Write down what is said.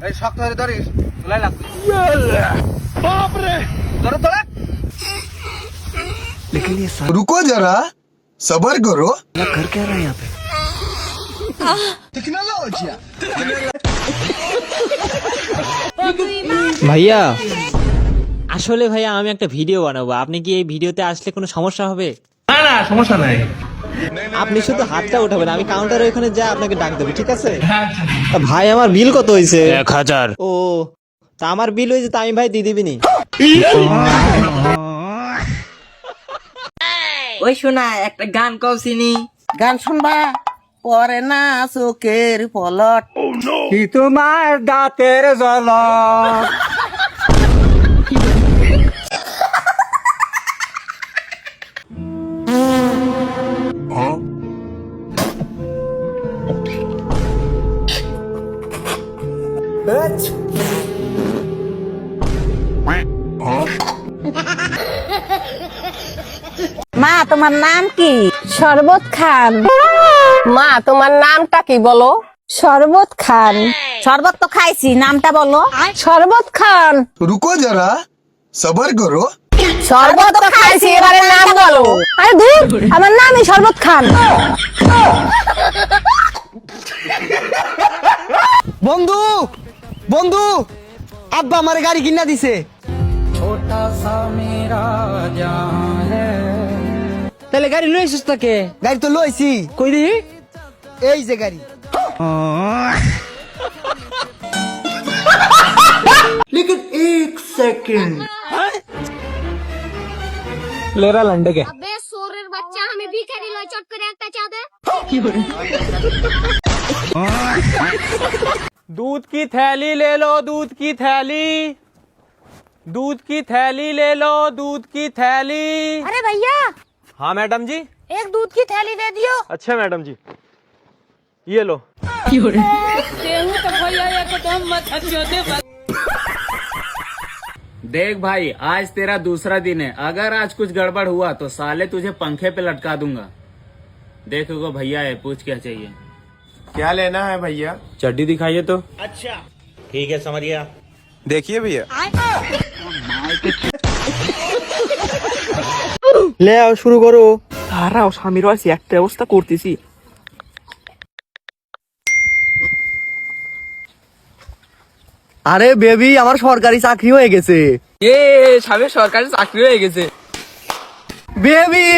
এই শক্ত ধরে ধরিস, তোলাই লাগবে। বাপরে, ধরে তোলা। रुको जरा सबर करो। कर क्या रहा है यहाँ पे? ভাইয়া আসলে ভাইয়া আমি একটা ভিডিও বানাবো, আপনি কি এই ভিডিওতে আসলে কোনো সমস্যা হবে? না না, সমস্যা নাই। আপনি শুধু হাতটা উঠাবেন, আমি কাউন্টারে ওখানে যা আপনাকে ডাক দেবো, ঠিক আছে? তা ভাই আমার বিল কত হয়েছে? 1000। ও তা আমার বিল হয়েছে, তা আমি ভাই দিয়ে দিবিনি। ওই শোনা একটা গান কওছিনি, গান শুনবা পরে না চোখের পলট কি তোমার দাঁতের জলক। মা তোমার নাম কি? শরবত খান। মা তোমার নামটা কি বলো? শরবত খান। শরবত তো খাইছি, নামটা বলো। শরবত খান। रुको जरा सबर करो। শরবত তো খাইছি, এবারে নাম বলো। আরে ধুর, আমার নামই শরবত খান। বন্ধু বন্ধু, আব্বা আমার গাড়ি কিনা দিছে। তাহলে গাড়ি লইছিস তাকে? গাড়ি তো লইছি। কই দি? এই যে গাড়ি। लेकिन एक सेकंड लेरा लंडे के अबे सोरेर बच्चा, हमें भिखारी लय चट करे একটা চা দে। दूध की थैली ले लो, दूध की थैली, दूध की थैली ले लो, दूध की थैली। अरे भैया, हाँ मैडम जी। एक दूध की थैली दे दियो। अच्छा मैडम जी, ये लो। देख भाई, आज तेरा दूसरा दिन है। अगर आज कुछ गड़बड़ हुआ तो साले तुझे पंखे पे लटका दूंगा। देखो भैया है, पूछ क्या चाहिए। क्या लेना है भैया? चड्डी दिखाइए तो। ठीक है समझ गया। देखिए भैया। ले आओ शुरू करो। তারাও স্বামীর ওয়াইসি একটা অবস্থা করতেছি। আরে বেবি, আমার সরকারি চাকরি হয়ে গেছে। এ স্বামীর সরকারি চাকরি হয়ে গেছে। বেবি